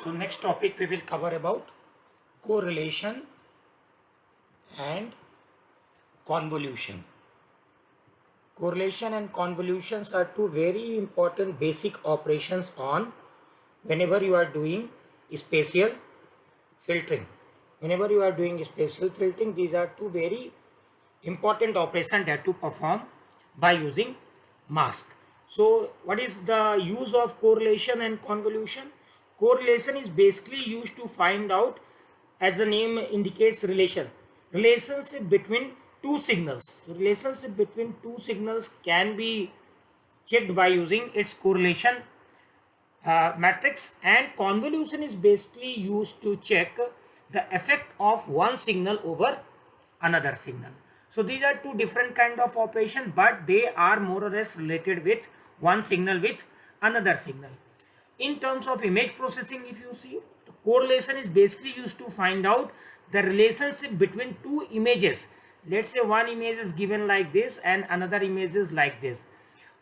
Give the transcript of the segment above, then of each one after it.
So next topic we will cover about correlation and convolution. Correlation and convolutions are two very important basic operations on whenever you are doing spatial filtering. Whenever you are doing spatial filtering, these are two very important operations that to perform by using mask. So what is the use of correlation and convolution? Correlation is basically used to find out, as the name indicates, relationship between two signals. Relationship between two signals can be checked by using its correlation matrix, and convolution is basically used to check the effect of one signal over another signal. So these are two different kind of operation, but they are more or less related with one signal with another signal. In terms of image processing, if you see, the correlation is basically used to find out the relationship between two images. Let's say one image is given like this and another image is like this.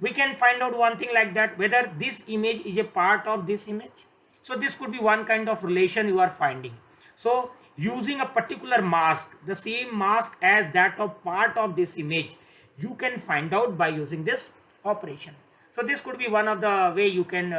We can find out one thing like that, whether this image is a part of this image. So this could be one kind of relation you are finding. So using a particular mask, the same mask as that of part of this image, you can find out by using this operation. So this could be one of the way you can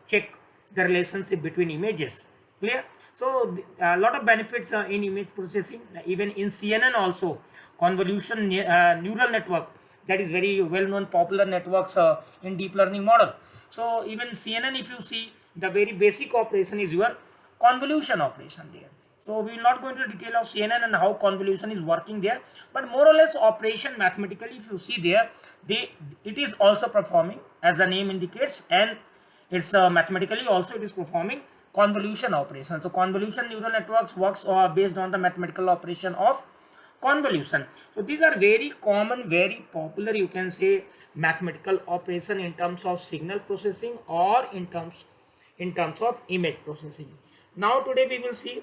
check the relationship between images. Clear? So a lot of benefits in image processing. Even in CNN also, convolution neural network, that is very well known popular networks in deep learning model. So even CNN, if you see, the very basic operation is your convolution operation there. So we will not go into detail of CNN and how convolution is working there, but more or less operation mathematically, if you see there, it is also performing as the name indicates, and it's mathematically also it is performing convolution operation. So convolution neural networks works based on the mathematical operation of convolution. So these are very common, very popular, you can say, mathematical operation in terms of signal processing or in terms of image processing. Now today we will see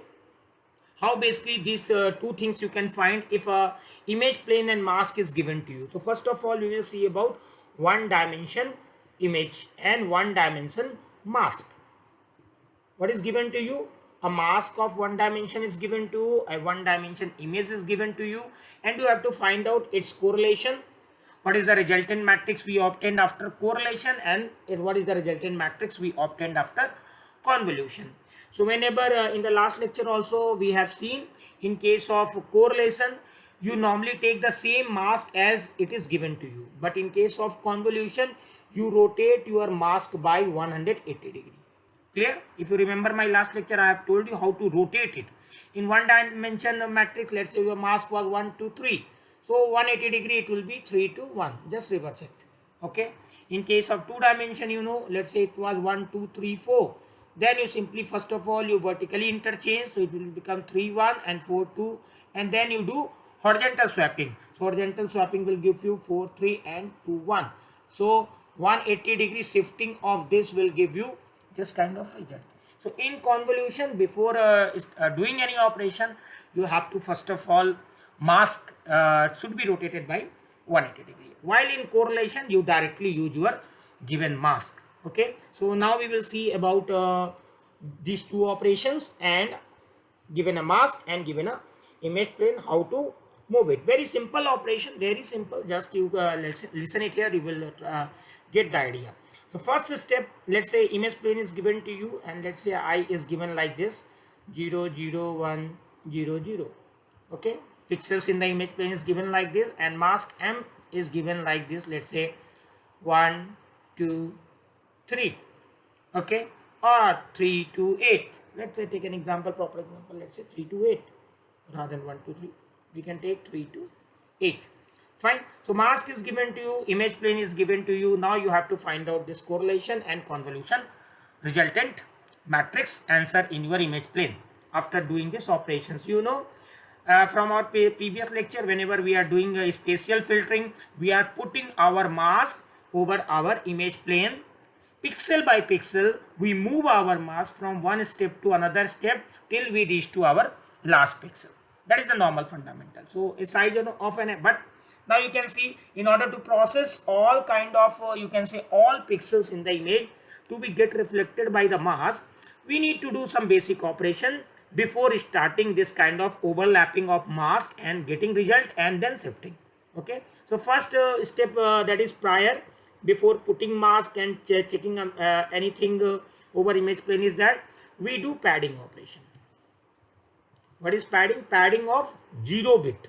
how basically these two things you can find if a image plane and mask is given to you. So first of all we will see about one dimension image and one dimension mask. What is given to you? A mask of one dimension is given to you, a one dimension image is given to you, and you have to find out its correlation. What is the resultant matrix we obtained after correlation, and what is the resultant matrix we obtained after convolution. So whenever in the last lecture also we have seen, in case of correlation you normally take the same mask as it is given to you, but in case of convolution you rotate your mask by 180 degree. Clear? If you remember my last lecture, I have told you how to rotate it. In one dimension matrix, let's say your mask was 1, 2, 3. So 180 degree it will be 3 to 1. Just reverse it. Okay. In case of two dimension, you know, let's say it was 1, 2, 3, 4. Then you simply first of all you vertically interchange, so it will become 3, 1 and 4, 2, and then you do horizontal swapping. So horizontal swapping will give you 4, 3 and 2, 1. So 180 degree shifting of this will give you this kind of result. So in convolution, before doing any operation, you have to first of all mask should be rotated by 180 degree. While in correlation, you directly use your given mask. Okay. So now we will see about these two operations, and given a mask and given a image plane, how to move it. Very simple operation, very simple. Just you listen it here, you will get the idea. So first step, let's say image plane is given to you, and let's say I is given like this, 0, 0, 1, 0, 0. Okay, pixels in the image plane is given like this, and mask M is given like this, let's say 1, 2, 3. Okay, or 3 to 8. Let's say take an example, proper example, let's say 3 to 8 rather than 1 to 3. We can take 3 to 8. Fine. So mask is given to you, image plane is given to you. Now you have to find out this correlation and convolution resultant matrix answer in your image plane after doing this operations. You know, from our previous lecture, whenever we are doing a spatial filtering, we are putting our mask over our image plane. Pixel by pixel, we move our mask from one step to another step till we reach to our last pixel. That is the normal fundamental. So a size of an, but now you can see, in order to process all kind of you can say all pixels in the image to be get reflected by the mask, we need to do some basic operation before starting this kind of overlapping of mask and getting result and then shifting. Okay, so first step that is prior before putting mask and checking anything over image plane is that we do padding operation. What is padding? Padding of 0 bit.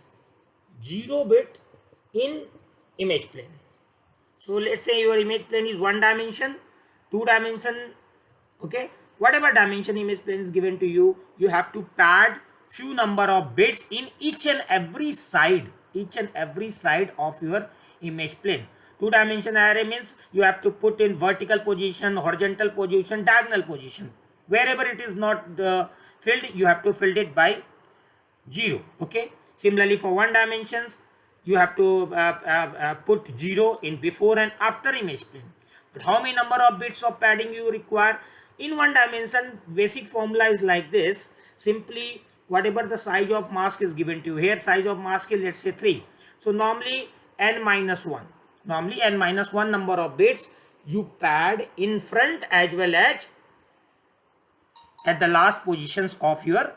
0 bit in image plane. So let's say your image plane is 1 dimension, 2 dimension, okay, whatever dimension image plane is given to you, you have to pad few number of bits in each and every side of your image plane. 2 dimension array means you have to put in vertical position, horizontal position, diagonal position. Wherever it is not filled, you have to fill it by 0. Okay, similarly for 1 dimensions, you have to put 0 in before and after image plane. But how many number of bits of padding you require? In 1 dimension, basic formula is like this. Simply whatever the size of mask is given to you, here size of mask is let's say 3. So normally n minus 1. Normally n minus 1 number of bits you pad in front as well as at the last positions of your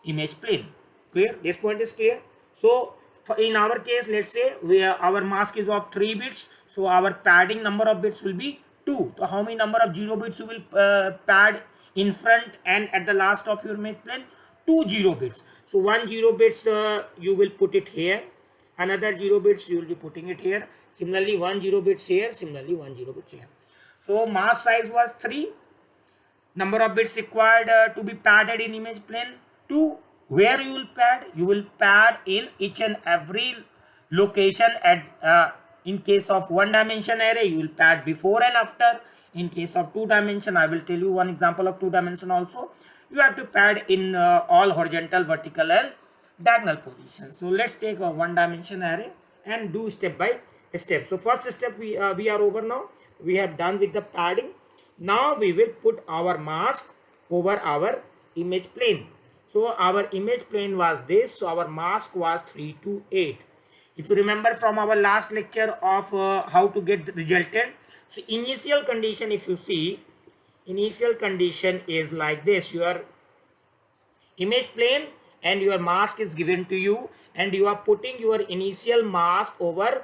image plane. Clear? This point is clear. So in our case, let's say our mask is of 3 bits, so our padding number of bits will be 2. So how many number of 0 bits you will pad in front and at the last of your image plane? 2 0 bits. So 1 0 bits you will put it here, another 0 bits you will be putting it here, similarly 1 0 bits here, similarly 1 0 bits here. So mask size was 3, number of bits required to be padded in image plane 2. Where you will pad? You will pad in each and every location. At in case of 1 dimension array, you will pad before and after. In case of 2 dimension, I will tell you one example of 2 dimension also. You have to pad in all horizontal, vertical and diagonal positions. So let's take a 1 dimension array and do step by step. So first step we are over now. We have done with the padding. Now we will put our mask over our image plane. So our image plane was this. So our mask was 3 to 8. If you remember from our last lecture of how to get the resultant. So initial condition, if you see, initial condition is like this. Your image plane and your mask is given to you and you are putting your initial mask over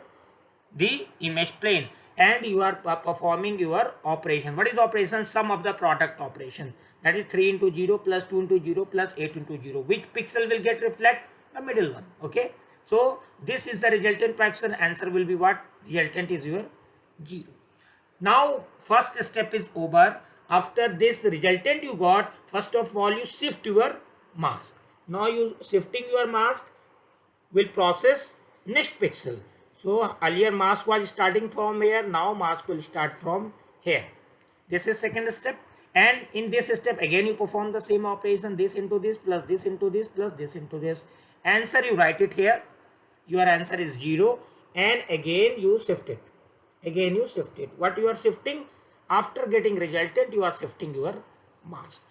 the image plane and you are performing your operation. What is operation? Sum of the product operation. That is 3 into 0 plus 2 into 0 plus 8 into 0. Which pixel will get reflect? The middle one. Okay. So this is the resultant pixel. Answer will be what? Resultant is your 0. Now first step is over. After this resultant you got, first of all you shift your mask. Now you shifting your mask will process next pixel. So earlier mask was starting from here. Now mask will start from here. This is second step. And in this step again you perform the same operation, this into this plus this into this plus this into this. Answer you write it here. Your answer is 0 and again you shift it. Again you shift it. What you are shifting? After getting resultant you are shifting your mask.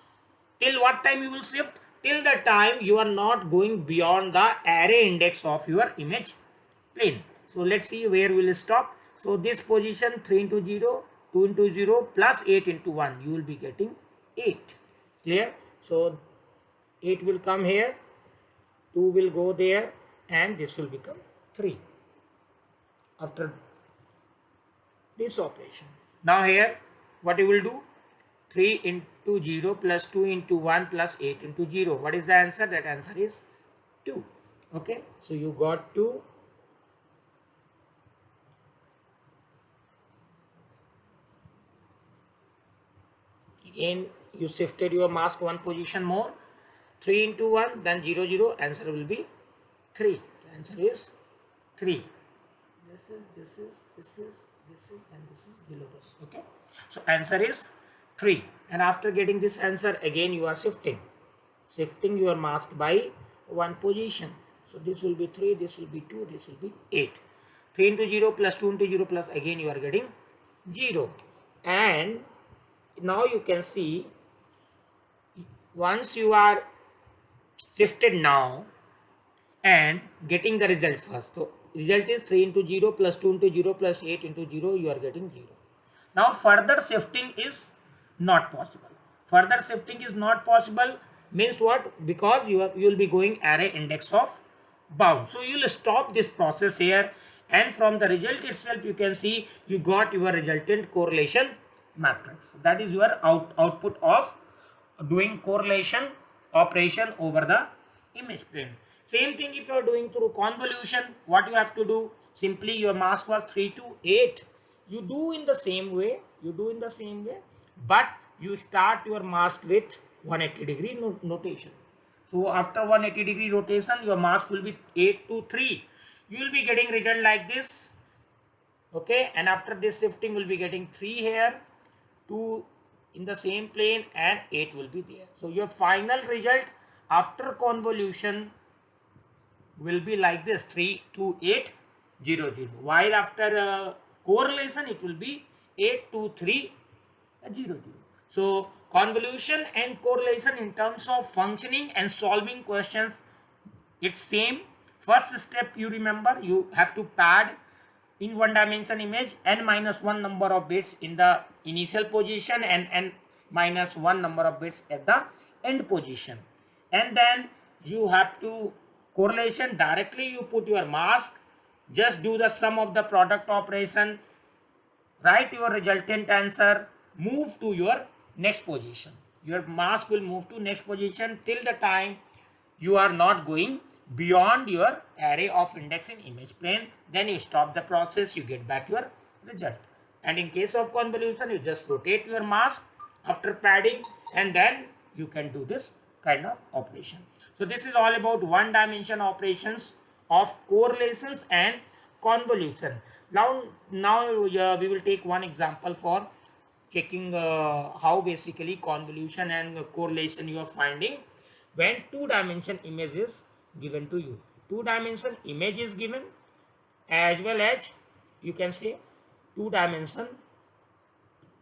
Till what time you will shift? Till the time you are not going beyond the array index of your image plane. So let's see where we will stop. So this position 3 into 0. 2 into 0 plus 8 into 1, you will be getting 8. Clear? So 8 will come here, 2 will go there and this will become 3 after this operation. Now here what you will do? 3 into 0 plus 2 into 1 plus 8 into 0. What is the answer? That answer is 2. Okay. So you got 2. Again you shifted your mask one position more. 3 into 1 then 0 0. Answer will be 3. The answer is 3. This is and this is below this. Okay. So answer is 3. And after getting this answer again you are shifting your mask by one position. So this will be 3, this will be 2, this will be 8. 3 into 0 plus 2 into 0 plus again you are getting 0. And now you can see once you are shifted now and getting the result first. So result is 3 into 0 plus 2 into 0 plus 8 into 0, you are getting 0. Now further shifting is not possible. Further shifting is not possible. Means what? Because you will be going array index of bound. So you will stop this process here, and from the result itself you can see you got your resultant correlation matrix. That is your output of doing correlation operation over the image plane. Same thing if you are doing through convolution, what you have to do? Simply your mask was 3 to 8. You do in the same way, but you start your mask with 180-degree notation. So after 180-degree rotation, your mask will be 8 to 3. You will be getting result like this. Okay, and after this shifting will be getting 3 here, 2 in the same plane, and 8 will be there. So your final result after convolution will be like this, 3 to 8 0 0, while after correlation it will be 8 to 3 0 0. So convolution and correlation in terms of functioning and solving questions, it's same. First step, you remember, you have to pad in one dimension image n minus 1 number of bits in the initial position and n minus 1 number of bits at the end position, and then you have to correlation directly. You put your mask, just do the sum of the product operation, write your resultant answer, move to your next position. Your mask will move to next position till the time you are not going beyond your array of index in image plane. Then you stop the process, you get back your result. And in case of convolution, you just rotate your mask after padding, and then you can do this kind of operation. So this is all about one dimension operations of correlations and convolution. Now we will take one example for checking how basically convolution and correlation you are finding when two-dimension image is given to you. Two-dimension image is given, as well as you can say two-dimension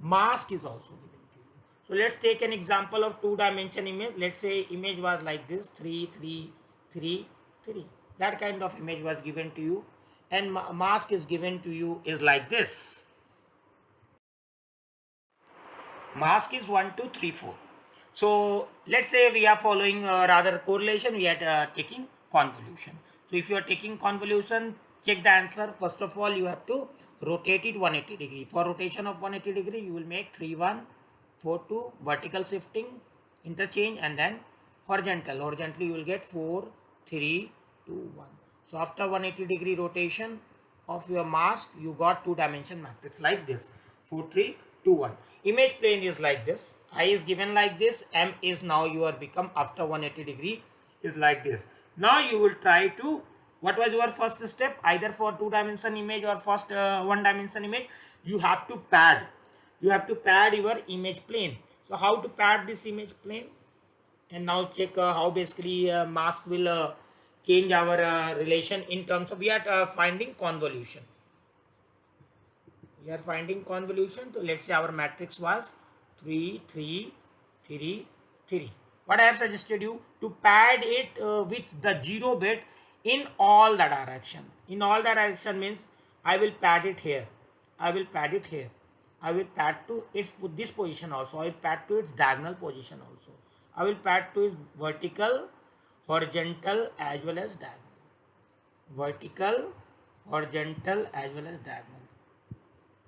mask is also given to you. So let's take an example of two-dimension image. Let's say image was like this, 3 3 3 3. That kind of image was given to you, and mask is given to you is like this. Mask is 1 2 3 4. So let's say we are following rather correlation, we are taking convolution. So if you are taking convolution, check the answer. First of all, you have to rotate it 180 degree. For rotation of 180 degree, you will make 3 1 4 2 vertical shifting interchange, and then horizontal. Horizontally you will get 4 3 2 1. So after 180 degree rotation of your mask, you got two dimension matrix like this, 4 3 2 1. Image plane is like this, I is given like this, M is now you are become after 180 degree is like this. Now you will try to, what was your first step? Either for two dimension image or first one dimension image, you have to pad. You have to pad your image plane. So how to pad this image plane? And now check how basically mask will change our relation in terms of we are finding convolution. We are finding convolution. So let's say our matrix was 3 3 3 3. What I have suggested you to pad it with the 0 bit in all the direction. In all the direction means I will pad it here, I will pad it here, I will pad to its this position also, I will pad to its diagonal position also, I will pad to its vertical, horizontal as well as diagonal. Vertical, horizontal as well as diagonal.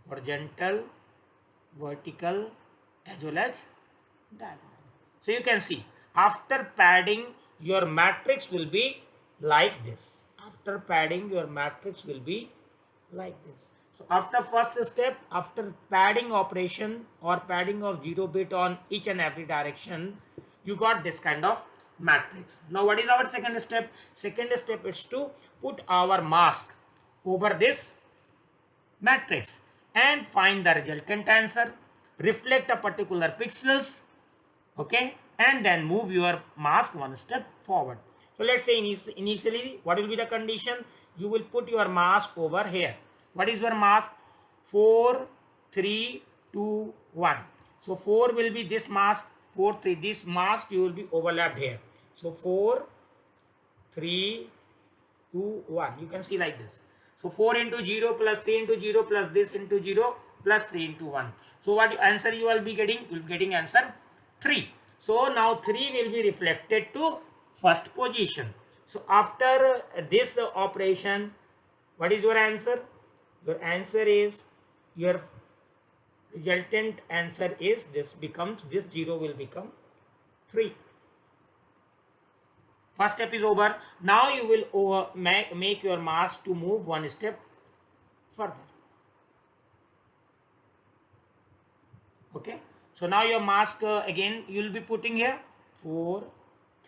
Horizontal, vertical as well as diagonal. So you can see after padding your matrix will be like this. After padding your matrix will be like this. So after first step, after padding operation or padding of 0 bit on each and every direction, you got this kind of matrix. Now what is our second step? Second step is to put our mask over this matrix and find the resultant answer, reflect a particular pixels, okay, and then move your mask one step forward. So let's say initially what will be the condition? You will put your mask over here. What is your mask? 4 3 2 1. So 4 will be this mask, 4 3, this mask you will be overlapped here. So 4 3 2 1, you can see like this. So 4 into 0 plus 3 into 0 plus this into 0 plus 3 into 1. So what answer you will be getting? You will be getting answer 3. So now 3 will be reflected to first position. So after this operation, what is your answer? Your answer is, your resultant answer is, this 0 will become 3. First step is over. Now you will make your mask to move one step further. Okay. So now your mask again you will be putting here 4,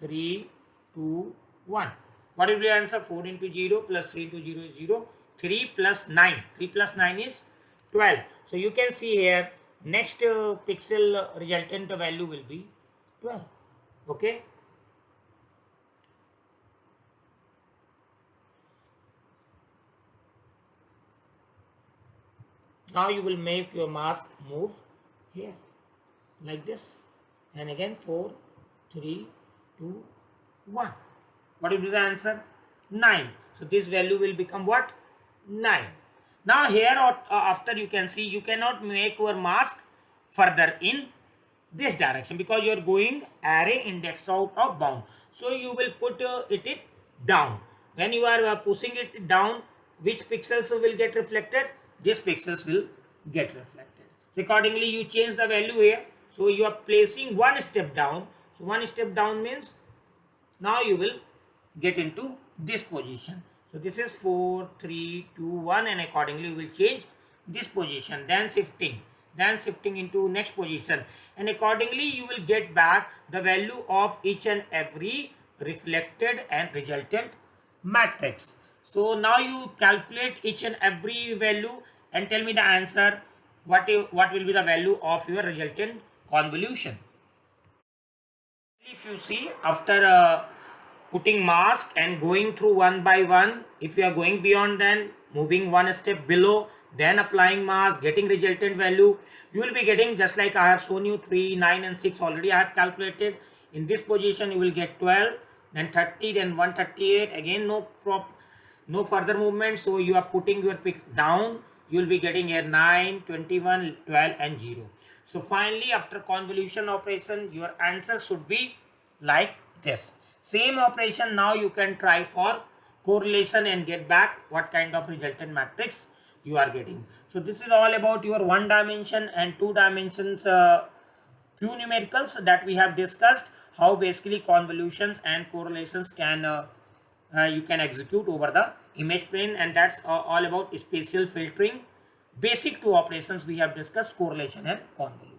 3, 2, 1. What will be the answer? 4 into 0 plus 3 into 0 is 0. 3 plus 9. 3 plus 9 is 12. So you can see here next pixel resultant value will be 12. Okay. Now you will make your mask move here like this, and again 4, 3, 2, 1. What will be the answer? 9. So this value will become what? 9. Now here after you can see you cannot make your mask further in this direction because you are going array index out of bound. So you will put it down. When you are pushing it down, which pixels will get reflected? These pixels will get reflected. So accordingly you change the value here. So you are placing one step down. So one step down means now you will get into this position. So this is 4, 3, 2, 1, and accordingly you will change this position, then shifting into next position, and accordingly you will get back the value of each and every reflected and resultant matrix. So now you calculate each and every value and tell me the answer. What will be the value of your resultant convolution? If you see after putting mask and going through one by one, if you are going beyond, then moving one step below, then applying mask, getting resultant value, you will be getting just like I have shown you 3, 9 and 6 already I have calculated. In this position you will get 12, then 30, then 138, again no further movement. So you are putting your pick down, you will be getting here 9, 21, 12 and 0. So finally after convolution operation your answer should be like this. Same operation now you can try for correlation and get back what kind of resultant matrix you are getting. So this is all about your 1 dimension and 2 dimensions few numericals that we have discussed, how basically convolutions and correlations can you can execute over the image plane, and that's all about spatial filtering. Basic two operations we have discussed, correlation and convolution.